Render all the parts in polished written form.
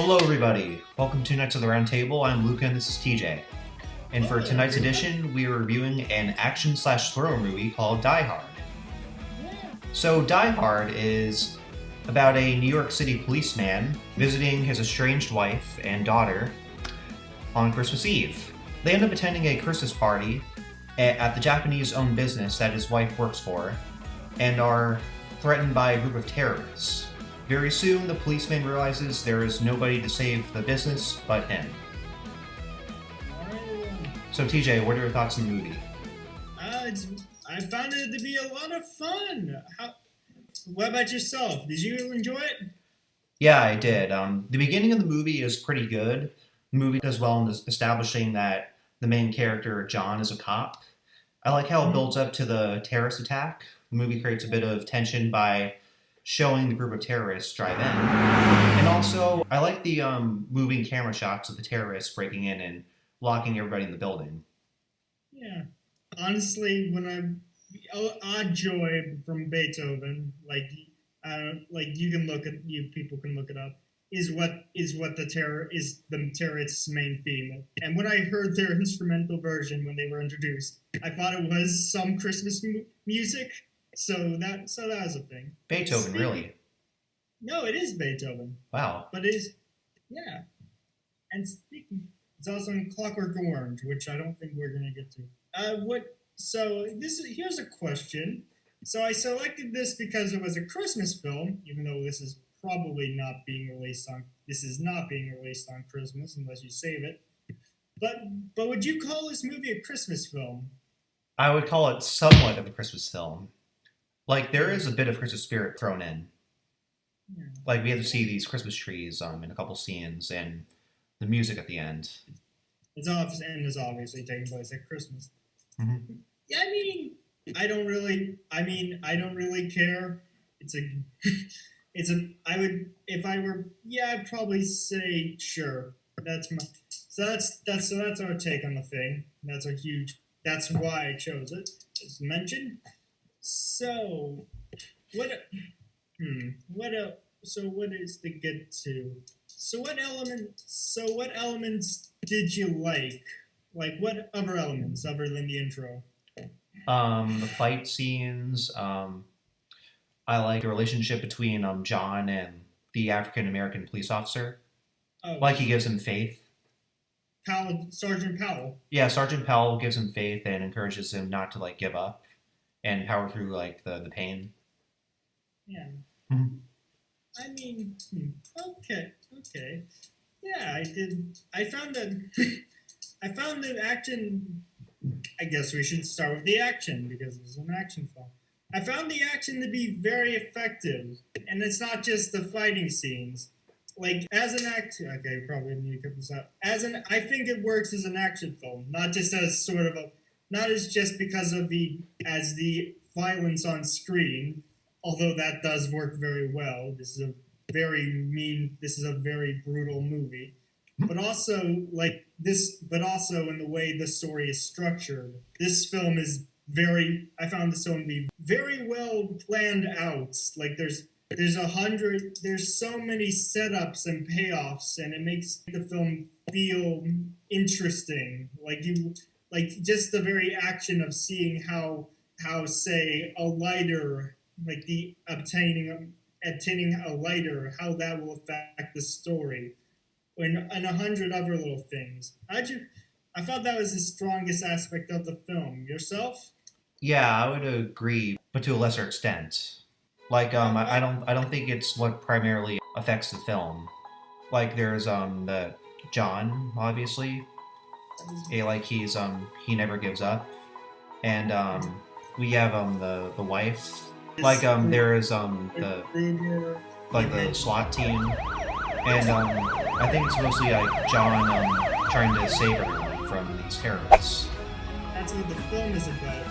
Hello everybody, welcome to Knights of the Round Table. I'm Luca and this is TJ. And for tonight's edition, we are reviewing an action/thriller movie called Die Hard. So Die Hard is about a New York City policeman visiting his estranged wife and daughter on Christmas Eve. They end up attending a Christmas party at the Japanese-owned business that his wife works for, and are threatened by a group of terrorists. Very soon, the policeman realizes there is nobody to save the business but him. So TJ, what are your thoughts on the movie? I found it to be a lot of fun. What about yourself? Did you enjoy it? Yeah, I did. The beginning of the movie is pretty good. The movie does well in establishing that the main character, John, is a cop. I like how it builds up to the terrorist attack. The movie creates a bit of tension by showing the group of terrorists drive in. And also, I like the moving camera shots of the terrorists breaking in and locking everybody in the building. Yeah. Honestly, Odd Joy from Beat-Hoven, you people can look it up, is the terrorist's main theme. And when I heard their instrumental version when they were introduced, I thought it was some Christmas music. So that was a thing. Beethoven, really? No, it is Beethoven. Wow. But it is, yeah. And speaking, it's also in Clockwork Orange, which I don't think we're gonna get to. Here's a question. So I selected this because it was a Christmas film, even though this is not being released on Christmas unless you save it. But would you call this movie a Christmas film? I would call it somewhat of a Christmas film. Like, there is a bit of Christmas spirit thrown in. Yeah. Like, we have to see these Christmas trees in a couple scenes, and the music at the end. It's obviously taking place at Christmas. Mm-hmm. Yeah, I don't really care. I'd probably say sure. That's our take on the thing. That's why I chose it, as mentioned. So, what is to get to? So what elements did you like? Like, what other elements other than the intro? The fight scenes. I like the relationship between John and the African-American police officer. Oh, like, he gives him faith. Sergeant Powell. Yeah, Sergeant Powell gives him faith and encourages him not to, give up and power through, the pain. Yeah. Mm-hmm. Okay. Yeah, I did. I found the action. I guess we should start with the action because it's an action film. I found the action to be very effective, and it's not just the fighting scenes. As an action, okay, probably need to cut this out. I think it works as an action film, not just as just because of the violence on screen, although that does work very well. This is a very brutal movie, but also in the way the story is structured. This film is I found this film to be very well planned out. There's so many setups and payoffs, and it makes the film feel interesting. Just the very action of seeing how say a lighter, obtaining a lighter, how that will affect the story, and 100 other little things. I thought that was the strongest aspect of the film. Yourself? Yeah, I would agree, but to a lesser extent. I don't think it's what primarily affects the film. There's the John, obviously. He never gives up. And we have the wife. There is the SWAT team. And I think it's mostly John trying to save everyone from these terrorists. That's what the film is about,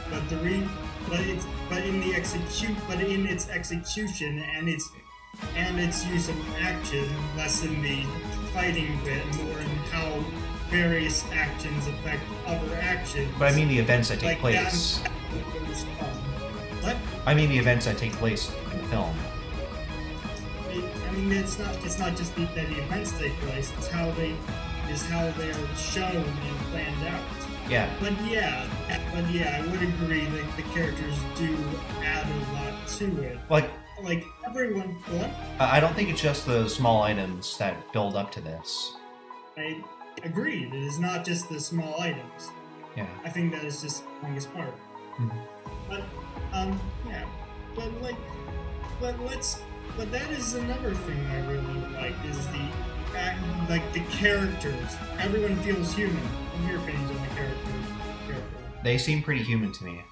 but in its execution and its use of action, less in the fighting bit, more in how various actions affect other actions. But I mean the events that take place. What? I mean the events that take place in the film. mean, it's not just that the events take place. It's how they're shown and planned out. Yeah. But yeah, I would agree that the characters do add a lot to it. Like everyone, what? I don't think it's just the small items that build up to this. I agreed. It is not just the small items. Yeah. I think that is just the strongest part. Mm-hmm. But yeah. But that is another thing I really like is the characters. Everyone feels human. What are your opinions on the character? They seem pretty human to me.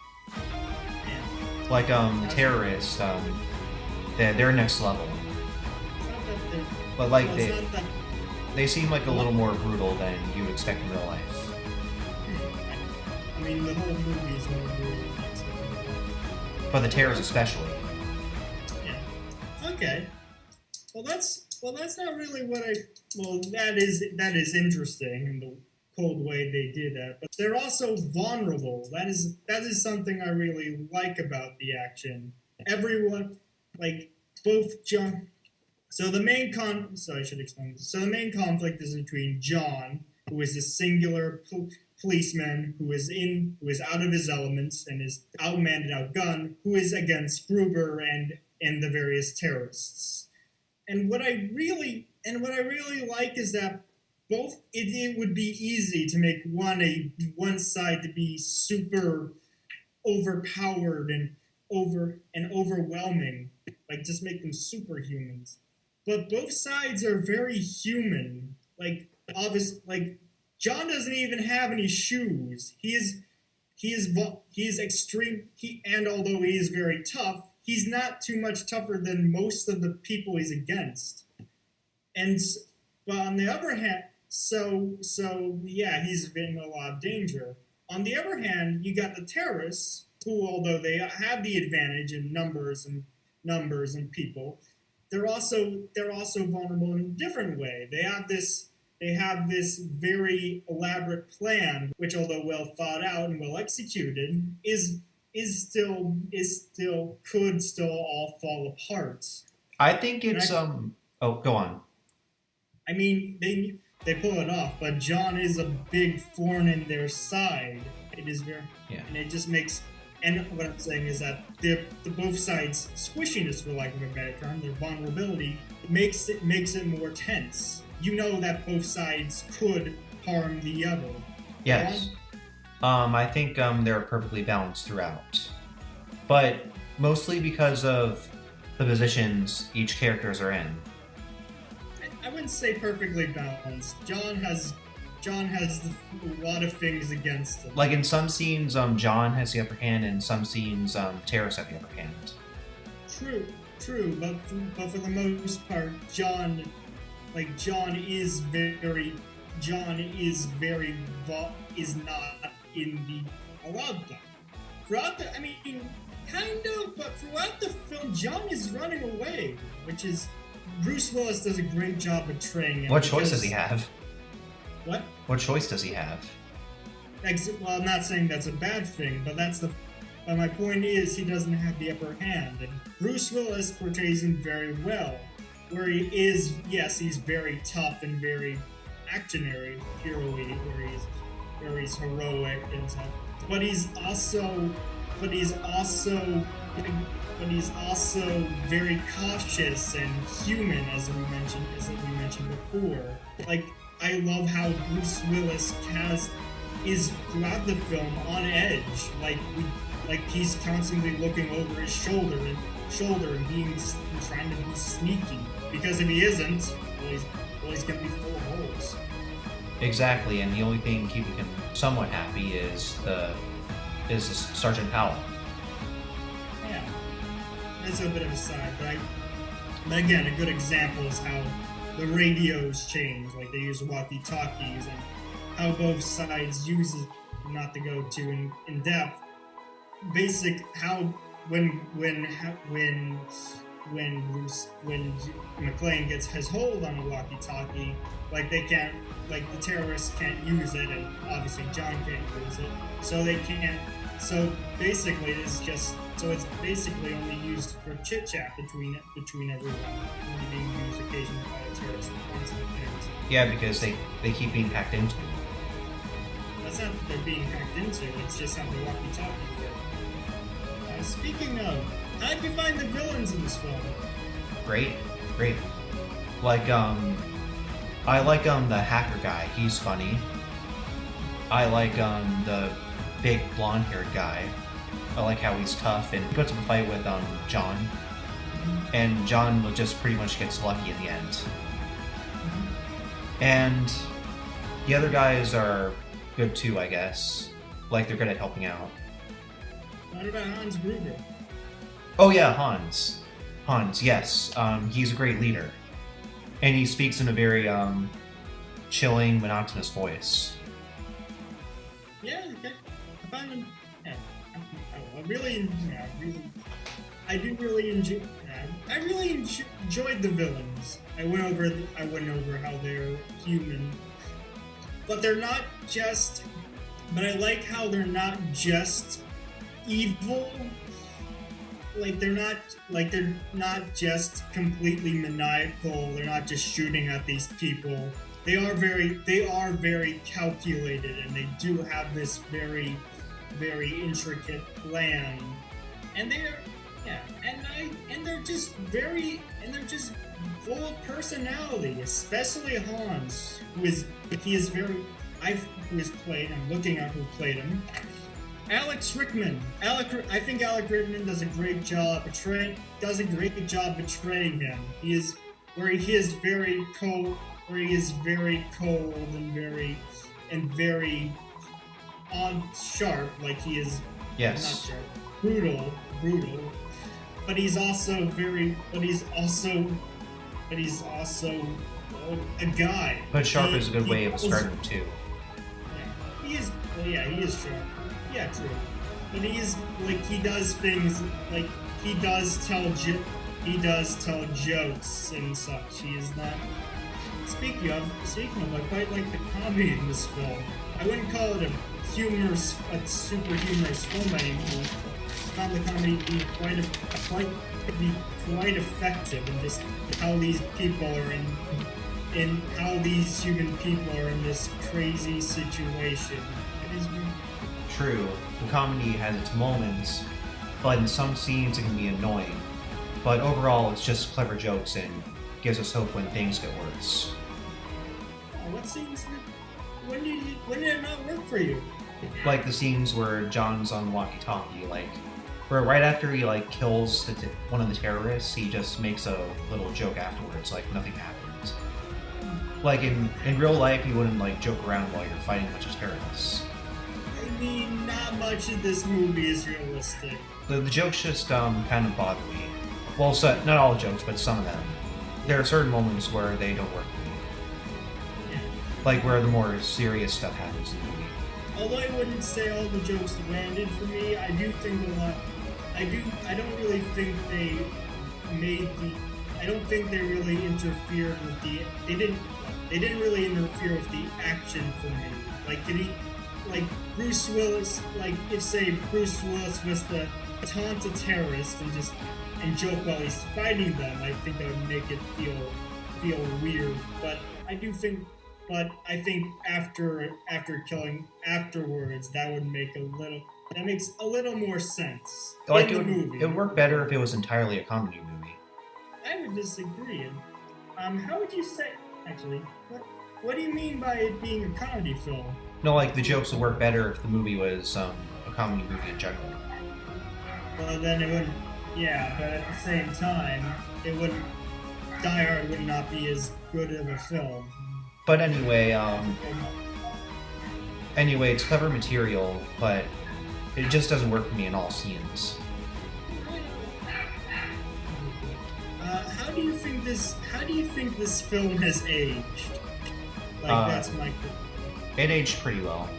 Yeah. Like terrorists, they're next level. It's not that they're, But like well, it's not that, they seem like a little more brutal than you would expect in real life. I mean, the whole movie is more brutal than something. But the terrorists especially. Yeah. Okay. Well, that's not really what I. Well, that is interesting in the cold way they did that, but they're also vulnerable. That is something I really like about the action. Everyone, like both John. So the main So I should explain this. So the main conflict is between John, who is a singular policeman who is out of his elements and is outmanned and outgunned, who is against Gruber and the various terrorists. And what I really like is that both it would be easy to make one side to be super overpowered and overwhelming, like just make them superhumans. But both sides are very human. Like obviously, like John doesn't even have any shoes. He is extreme. And although he is very tough, he's not too much tougher than most of the people he's against. But on the other hand, so yeah, he's in a lot of danger. On the other hand, you got the terrorists, who although they have the advantage in numbers and people, they're also vulnerable in a different way. They have this very elaborate plan, which although well thought out and well executed, could still all fall apart. I think it's Oh, go on. I mean, they pull it off, but John is a big thorn in their side. It is very, and it just makes. And what I'm saying is that the both sides' squishiness, for lack of a better term, their vulnerability makes it more tense. You know that both sides could harm the other. Yes. I think they're perfectly balanced throughout, but mostly because of the positions each characters are in. I wouldn't say perfectly balanced. John has a lot of things against him. Like in some scenes, John has the upper hand, and in some scenes, terrorists have the upper hand. True, but for the most part, John is not in the allowed gun. I mean, kind of, but throughout the film, John is running away, which is Bruce Willis does a great job of portraying him. What choice does he have? What? What choice does he have? Well, I'm not saying that's a bad thing, but but my point is he doesn't have the upper hand, and Bruce Willis portrays him very well. Where he is, yes, he's very tough and very actionary, purely, where he's heroic and stuff. But he's also very cautious and human, as we mentioned before. Like, I love how Bruce Willis is throughout the film on edge. Like he's constantly looking over his shoulder and trying to be sneaky. Because if he isn't, he's gonna be full of holes. Exactly, and the only thing keeping him somewhat happy is Sergeant Powell. Yeah, it's a bit of a side, but again, a good example is how the radios change. Like they use walkie-talkies, and how both sides use it. Not to go too in depth. When McClane gets his hold on a walkie-talkie, like the terrorists can't use it, and obviously John can't use it, so they can't. So basically, it's just So it's basically only used for chit chat between everyone, only being used occasionally by a terrorist. Yeah, because they keep being hacked into. That's not that they're being hacked into. It's just how the walkie-talkie work. Speaking of, how did you find the villains in this film? Great. Like I like the hacker guy. He's funny. I like the big blonde-haired guy. I like how he's tough and he puts up a fight with John. And John just pretty much gets lucky in the end. And the other guys are good too, I guess. Like they're good at helping out. What about Hans Gruber? Oh yeah, Hans. Hans, yes. He's a great leader. And he speaks in a very chilling, monotonous voice. Yeah, okay. I find him. Yeah, I really enjoyed the villains. I went over how they're human, but they're not just. But I like how they're not just evil. They're not just completely maniacal. They're not just shooting at these people. They are very calculated, and they do have this very, very intricate plan. And they're just full of personality, especially Hans, I'm looking at who played him. Alex Rickman. I think Alec Rickman does a great job betraying him. He is very cold and very on sharp, like he is. Yes. Not sharp, brutal. But he's also a guy. But sharp is a good way of describing him too. Yeah, he is. Well, yeah, he is sharp. Yeah, true. But he does things like he does tell jokes and such. He is not. Speaking of, I quite like the comedy in this film. I wouldn't call it a super humorous film anymore. I found the comedy to be quite effective in just how these people are in how these human people are in this crazy situation. It is true. The comedy has its moments, but in some scenes it can be annoying. But overall, it's just clever jokes and gives us hope when things get worse. What scenes? When did it not work for you? Like the scenes where John's on walkie-talkie, where right after he kills one of the terrorists, he just makes a little joke afterwards, like nothing happened. Like in real life, you wouldn't joke around while you're fighting a bunch of terrorists. I mean, not much of this movie is realistic. The jokes just kind of bother me. Well, so, not all jokes, but some of them. There are certain moments where they don't work for me. Yeah. Like where the more serious stuff happens in the movie. Although I wouldn't say all the jokes landed for me, I do think a lot. I don't really think they I don't think they really interfered with They didn't really interfere with the action for me. Bruce Willis, if Bruce Willis was to taunt a terrorist and joke while he's fighting them, I think that would make it feel weird. But I think after killing afterwards, that makes a little more sense. It would work better if it was entirely a comedy movie. I would disagree. How would you say? Actually, what do you mean by it being a comedy film? No, the jokes would work better if the movie was a comedy movie in general. Well, then it wouldn't. Yeah, but at the same time, it wouldn't. Die Hard would not be as good of a film. But anyway, it's clever material, but it just doesn't work for me in all scenes. How do you think this film has aged? That's my. It aged pretty well.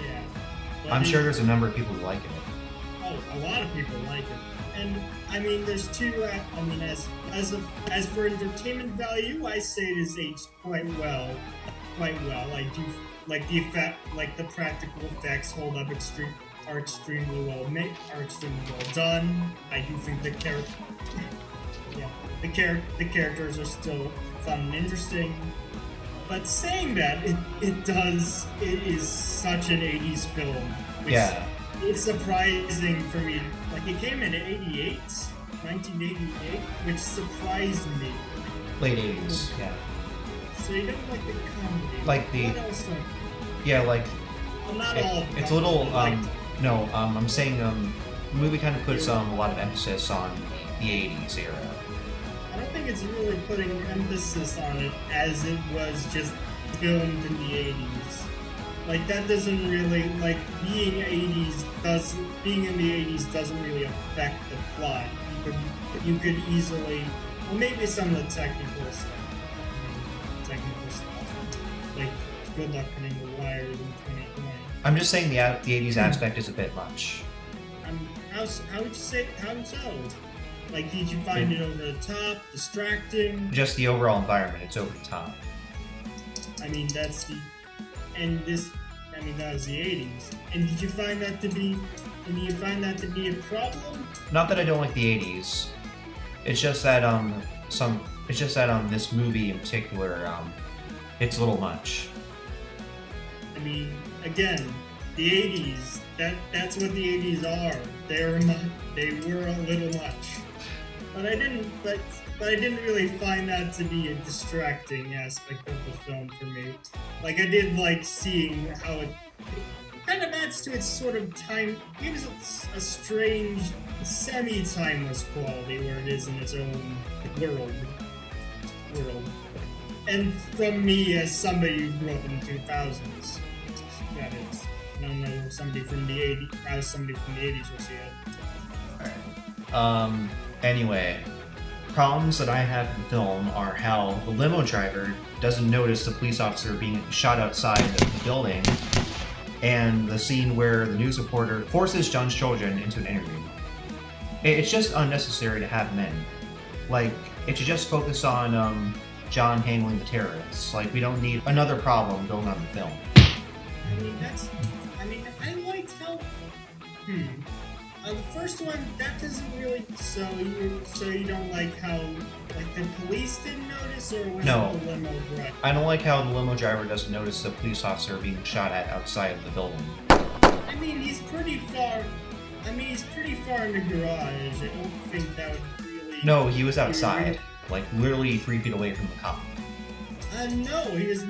Yeah. I'm sure there's a number of people who like it. Oh, a lot of people like it. And I mean, there's two. I mean, as for entertainment value, I say it is aged quite well. Quite well. I do like the effect, the practical effects hold up are extremely well made, are extremely well done. I do think the characters are still fun and interesting. But saying that, it is such an 80s film. Which Yeah. It's surprising for me. Like, it came in 1988, which surprised me. Late 80s, yeah. So you don't like the comedy. Like the- What else? Yeah, like, Well, not all. it's a little, like, no, I'm saying, the movie kind of puts, a lot of emphasis on the 80s era. I don't think it's really putting emphasis on it as it was just filmed in the 80s. Like, that doesn't really, like, being in the 80s doesn't really affect the plot. You could easily, well, maybe some of the technical stuff. Like, good luck cutting the wires in 2020. I'm just saying the 80s aspect is a bit much. How would you say, how so? Like, did you find it over the top, distracting? Just the overall environment, it's over the top. I mean, that was the 80s. And did you find that to be a problem? Not that I don't like the 80s. It's just that this movie in particular, it's a little much. I mean, again, the 80s, that's what the 80s are. They were a little much. But I didn't really find that to be a distracting aspect of the film for me. Like, I did like seeing how it kind of adds to its sort of time, gives it a strange, semi-timeless quality where it is in its own world. And from me, as somebody who grew up in the 2000s, that is. I don't know somebody from the 80s, how somebody from the 80s will see it. Alright. Anyway, problems that I have in the film are how the limo driver doesn't notice the police officer being shot outside the building, and the scene where the news reporter forces John's children into an interview. It's just unnecessary to have him in. Like, it should just focus on John handling the terrorists. Like, we don't need another problem going on in the film. I liked how. The first one, that doesn't really. So you don't like how, like, the police didn't notice, or was No. it the limo driver? I don't like how the limo driver doesn't notice the police officer being shot at outside of the building. I mean, he's pretty far in the garage. I don't think that would really. No, he was outside, like literally 3 feet away from the cop. He was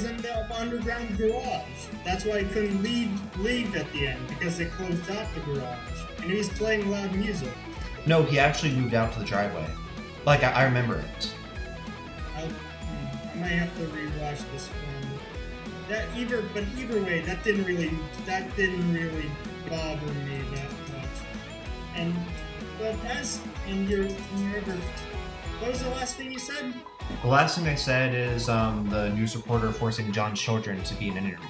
in the underground garage. That's why he couldn't leave at the end, because they closed off the garage. And he was playing loud music. No, he actually moved out to the driveway. Like, I remember it. I might have to rewatch this film. Either way, that didn't really bother me that much. What was the last thing you said? The last thing I said is the news reporter forcing John's children to be in an interview.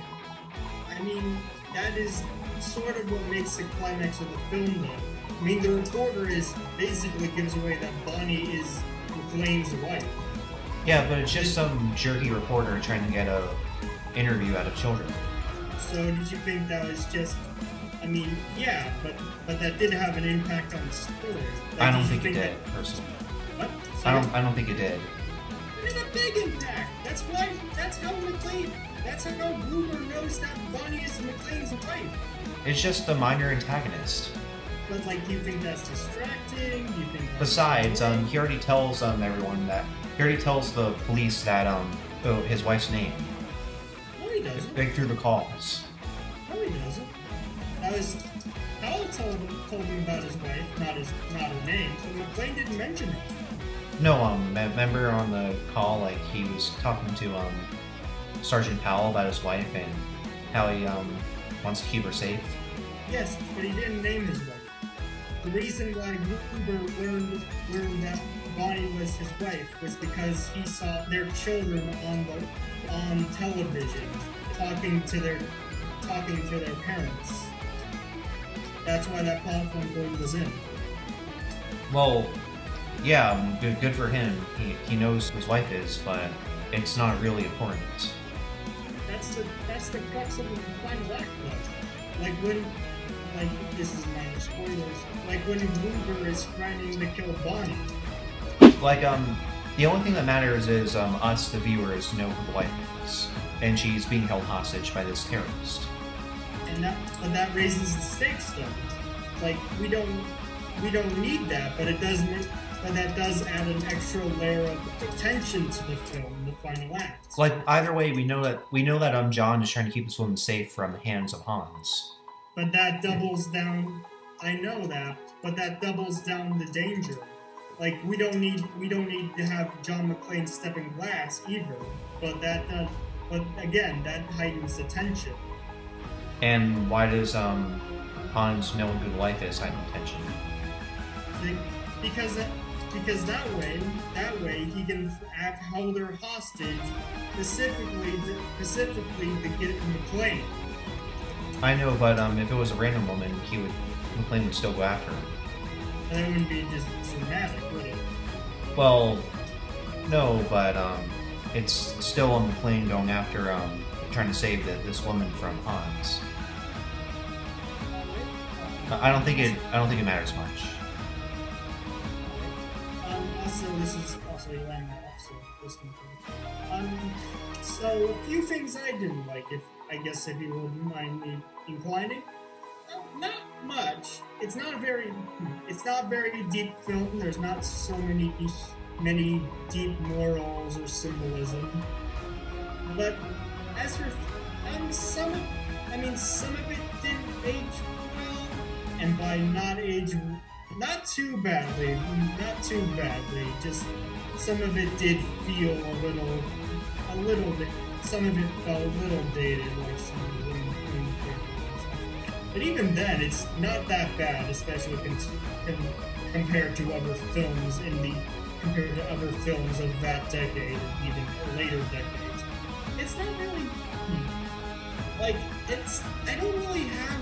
I mean, that is sort of what makes the climax of the film, though. I mean, the reporter basically gives away that Bonnie is McClane's wife. Yeah, but it's just some jerky reporter trying to get a interview out of children. So did you think that was just? I mean, yeah, but that did have an impact on the story. Like, I don't think it did, personally. What? I don't think it did. It had a big impact. That's how Gruber knows that Bonnie is McClane's wife. It's just a minor antagonist. But, like, do you think that's distracting? Do you think that's Besides, he already tells the police that his wife's name. No, he doesn't. Like, through the calls. No, he doesn't. That was Howell told him about his wife, not her name. So McClane didn't mention her. No, remember on the call, like, he was talking to Sergeant Powell about his wife and how he wants to keep her safe. Yes, but he didn't name his wife. The reason why Gruber learned that Bonnie was his wife was because he saw their children on television talking to their parents. That's why that plot point was in. Well, yeah, good for him. He knows who his wife is, but it's not really important. That's the crux of the final act, though. Like, like this is minor spoilers. Like when Gruber is trying to kill Bonnie. Like, the only thing that matters is us, the viewers, know who the wife is, and she's being held hostage by this terrorist. But that raises the stakes, though. Like we don't need that, but that does add an extra layer of tension to the film, the final act. Like either way, we know that John is trying to keep this woman safe from the hands of Hans. But that doubles down. I know that, but that doubles down the danger. Like we don't need to have John McClane stepping glass either. But but again, that heightens the tension. And why does Hans knowing who the wife is heighten tension? Because that way he can hold her hostage specifically to get McClane. I know, but if it was a random woman, McClane would still go after her. That wouldn't be just dramatic, would it? Well, no, but it's still on McClane going after trying to save this woman from Hans. I don't think it matters much. Also, this is also Elena also listening to. So a few things I didn't like. If you wouldn't mind me inclining. Not much. It's not a very deep film. There's not so many deep morals or symbolism. But as for some of it didn't age well, and by not too badly. Just some of it did feel a little bit. Some of it felt a little dated, like some of the characters. But even then, it's not that bad, especially compared to other films of that decade, and even later decades. It's not really like it's. I don't really have.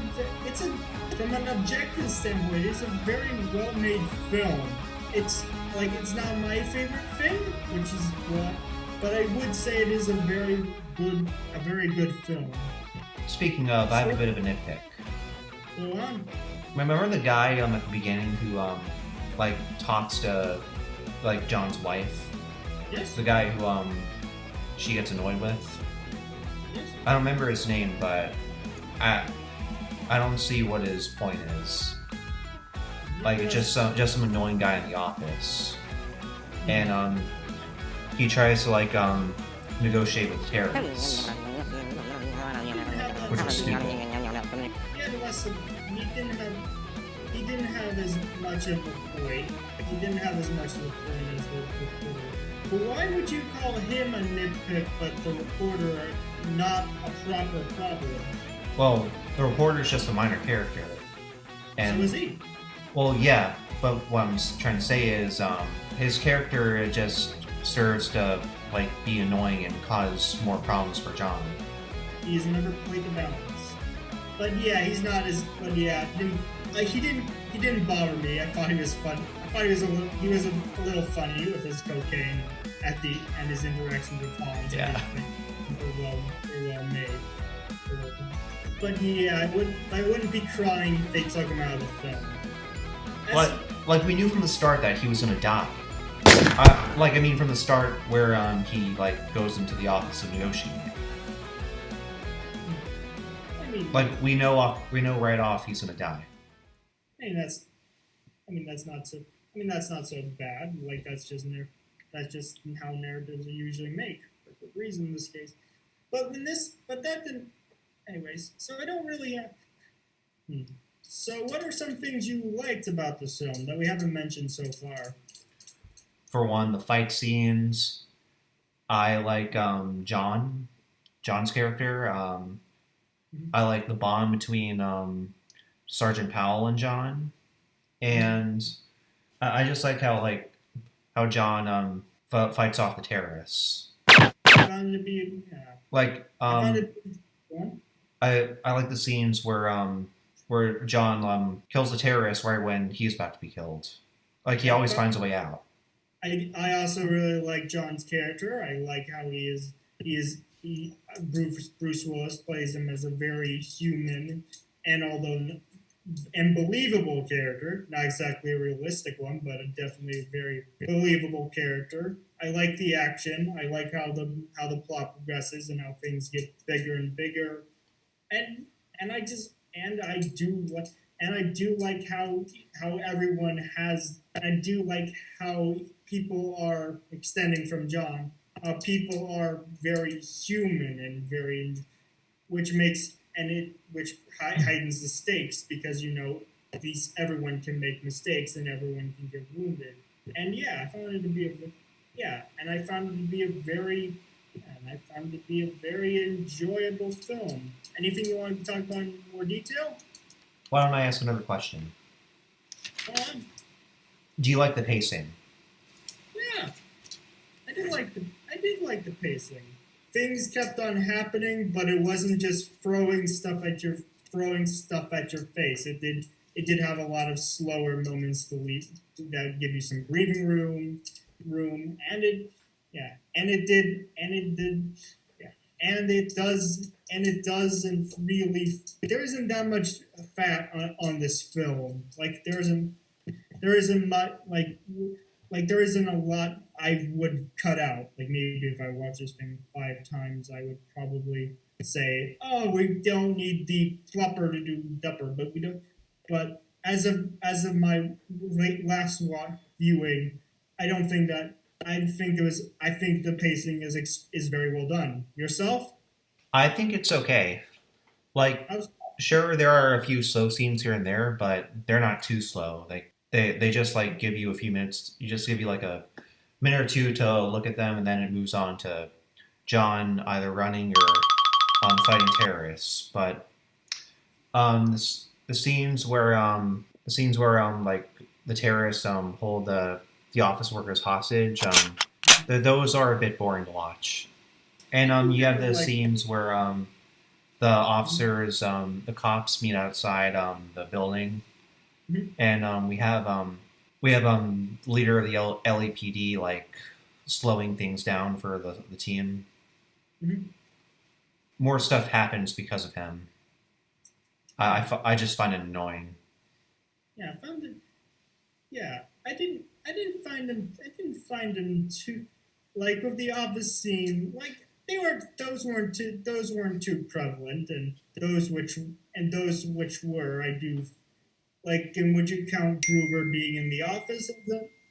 From an objective standpoint, it's a very well-made film. It's not my favorite thing, which is what. But I would say it is a very good film. Speaking of, I have a bit of a nitpick. Go on. Remember the guy at the beginning who talks to John's wife? Yes. The guy who she gets annoyed with? Yes. I don't remember his name, but I don't see what his point is. Like it's just some annoying guy in the office. And he tries to negotiate with terrorists. Which is stupid. He didn't have as much of a point. He didn't have as much of a point as the reporter. But why would you call him a nitpick, but the reporter not a proper problem? Well, the reporter's just a minor character. And, so is he? Well, yeah, but what I'm trying to say is his character just serves to be annoying and cause more problems for John. He's never played the balance. But yeah, he's not as. But yeah, he didn't bother me. I thought he was fun. I thought he was a little funny with his cocaine and his interactions with Hans. Yeah. They're well made. But yeah, I wouldn't be crying if they took him out of the film. We knew from the start that he was gonna die. From the start where he goes into the office of negotiating. We know right off he's gonna die. That's not so bad. That's just how narratives are usually made for good reason in this case. But that didn't. Anyways, so I don't really have. So what are some things you liked about the film that we haven't mentioned so far? For one, the fight scenes. I like John's character. I like the bond between Sergeant Powell and John, and I just like how John fights off the terrorists. I found it to be I like the scenes where John kills the terrorist right when he's about to be killed. He always finds a way out. I also really like John's character. I like how Bruce Willis plays him as a very human, and although and believable character. Not exactly a realistic one, but definitely a very believable character. I like the action. I like how the plot progresses and how things get bigger and bigger. And I do what and I do like how everyone has. I do like how people are extending from John. People are very human and very, which makes and it which heightens the stakes because these everyone can make mistakes and everyone can get wounded. And yeah, I found it to be a yeah, and I found it to be a very and I found it to be a very enjoyable film. Anything you want to talk about in more detail? Why don't I ask another question? Um, Do you like the pacing? yeah, I did like the pacing. Things kept on happening, but it wasn't just throwing stuff at your face. It did have a lot of slower moments to leave that give you some breathing room, and it yeah, and it did yeah, and it doesn't really there isn't that much fat on this film. Like there isn't much like there isn't a lot I would cut out. Like maybe if I watch this thing 5 times, I would probably say, "Oh, we don't need the flupper to do dupper," but we don't. But as of my last viewing, I don't think that. I think it was. I think the pacing is very well done. Yourself? I think it's okay. Like, I was, sure, there are a few slow scenes here and there, but they're not too slow. Like, they just like give you a few minutes. You just give you like a minute or two to look at them, and then it moves on to John either running or fighting terrorists. But the scenes where like the terrorists hold the office workers hostage, those are a bit boring to watch. And you have the like scenes where the officers, the cops meet outside the building, Mhm. and we have leader of the LAPD like slowing things down for the team. Mhm. More stuff happens because of him. I just find it annoying. Yeah, I found it. Yeah, I didn't find them. I didn't find them too like with the office scene. Like they were. Those weren't too prevalent, and those which were. I do like. And would you count Gruber being in the office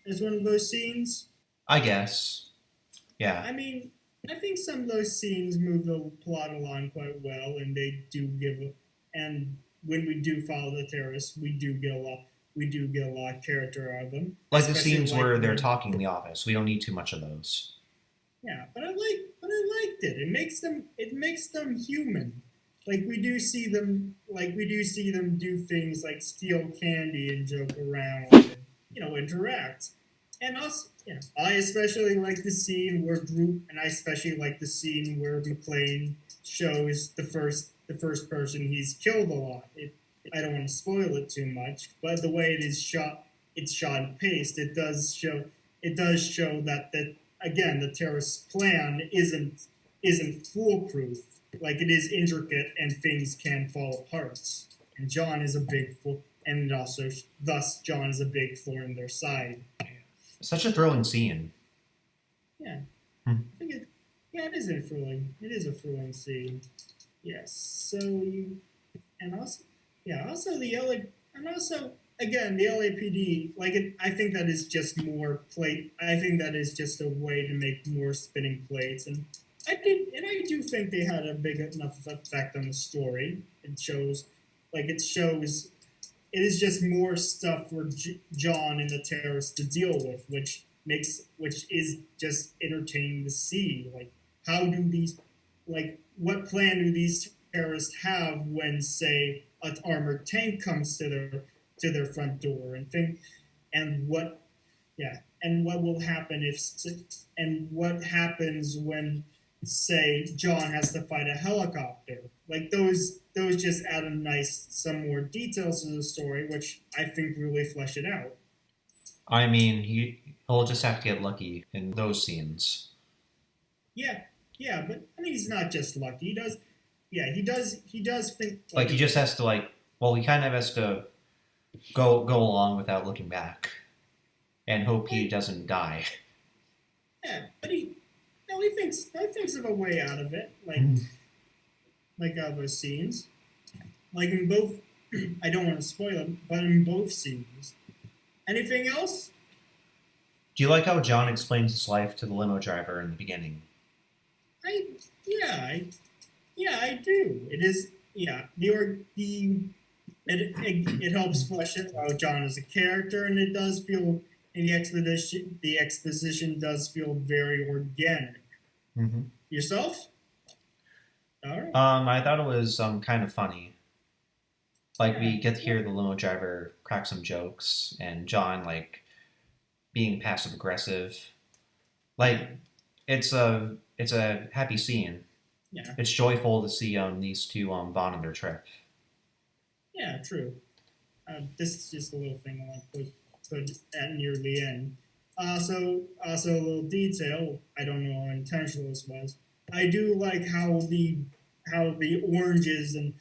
as one of those scenes? I guess. Yeah. I mean, I think some of those scenes move the plot along quite well, and they do give. And when we do follow the terrorists, we do get a lot. We do get a lot of character out of them, Like the especially scenes like where they're when talking in the office. We don't need too much of those. yeah, but I liked it. It makes them human. We do see them do things like steal candy and joke around and interact. And also, I especially like the scene where group and I especially like the scene where McClane shows the first person he's killed a lot. I don't want to spoil it too much, but the way it's shot and paced, it does show that again the terrorist plan isn't foolproof. Like it is intricate and things can fall apart. And John is a big fool, and also thus John is a big thorn in their side. Such a thrilling scene. Yeah, Hmm. I think yeah, it is a thrilling. It is a thrilling scene. Yes. So you and also also the LA and also again the LAPD I think that is just more plate. I think that is just a way to make more spinning plates, and I do think they had a big enough effect on the story. It shows it is just more stuff for John and the terrorists to deal with, which is just entertaining to see. Like how do these what plan do these terrorists have when say an armored tank comes to their front door and think and what and what will happen if and what happens when say John has to fight a helicopter. Like those just add some more details to the story, which I think really flesh it out. I mean, he'll just have to get lucky in those scenes. Yeah, yeah, but I mean he's not just lucky. He does think Like he just has to like Well, he kind of has to go along without looking back, and hope he doesn't die. Yeah, but he thinks of a way out of it, like those scenes, like in both. I don't want to spoil them, but in both scenes. Anything else? Do you like how John explains his life to the limo driver in the beginning? I yeah, I yeah, I do. It is it helps flesh out John as a character, and it does feel in the exposition does feel very organic. Mm-hmm. Yourself? All right. I thought it was kind of funny. Like we get to hear the limo driver crack some jokes, and John like being passive aggressive. Like it's a happy scene. Yeah. It's joyful to see these two bond on their trip. Yeah, true. This is just a little thing I want to put at near the end. Also a little detail. I don't know how intentional this was. I do like how the oranges and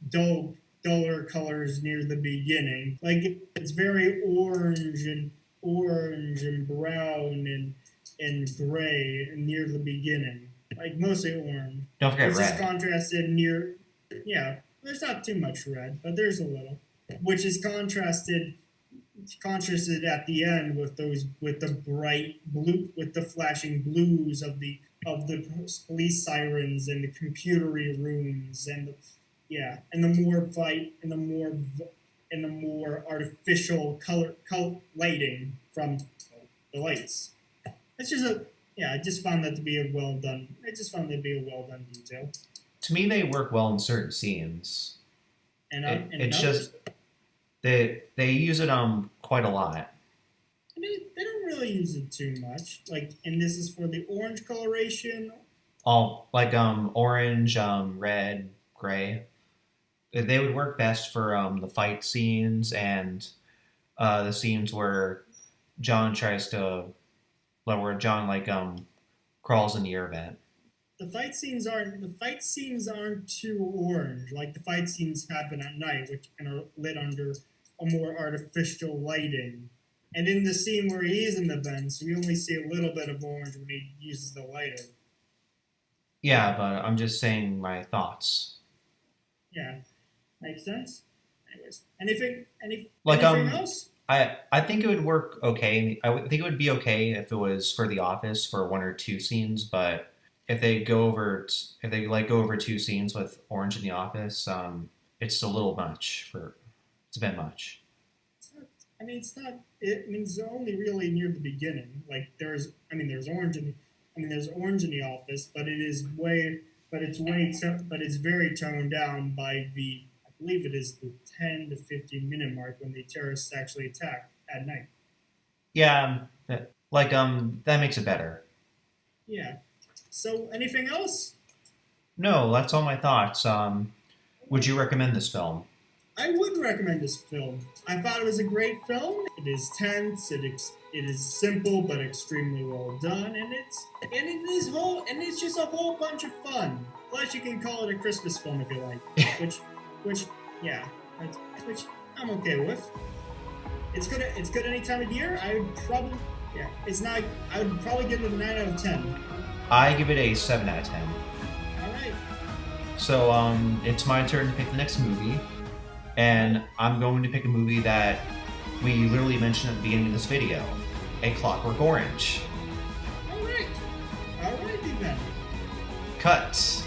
duller colors near the beginning. Like it's very orange and brown and gray near the beginning. Like mostly orange. Don't forget This red. is contrasted near there's not too much red, but there's a little. Which is contrasted at the end with the bright blue with the flashing blues of the police sirens and the computery rooms and the more artificial color lighting from the lights. It's just I just found that to be a well done. I just found that to be a well done detail. To me, they work well in certain scenes. It's just they use it quite a lot. They don't really use it too much. Like, and this is for the orange coloration. All like orange, red, gray. They would work best for the fight scenes and the scenes where John crawls in the air vent. The fight scenes aren't too orange. Like the fight scenes happen at night, which are lit under a more artificial lighting. And in the scene where he is in the vents, we only see a little bit of orange when he uses the lighter. Yeah, but I'm just saying my thoughts. Yeah, makes sense. Anyways, anything else? I think it would work okay. I think it would be okay if it was for The Office for one or two scenes, but if they go over two scenes with orange in The Office, it's a little much it's a bit much. It's not. It's only really near the beginning. Like there's orange in The Office, but it's very toned down by I believe it is the 10 to 15 minute mark when the terrorists actually attack at night. Yeah, that makes it better. Yeah. So anything else? No, that's all my thoughts. Would you recommend this film? I would recommend this film. I thought it was a great film. It is tense. It is simple but extremely well done, and it's just a whole bunch of fun. Plus, you can call it a Christmas film if you like, which I'm okay with. It's good. It's good any time of year. I would probably give it a 9 out of 10. I give it a 7 out of 10. All right. So it's my turn to pick the next movie. And I'm going to pick a movie that we literally mentioned at the beginning of this video, A Clockwork Orange. All right then. Cut.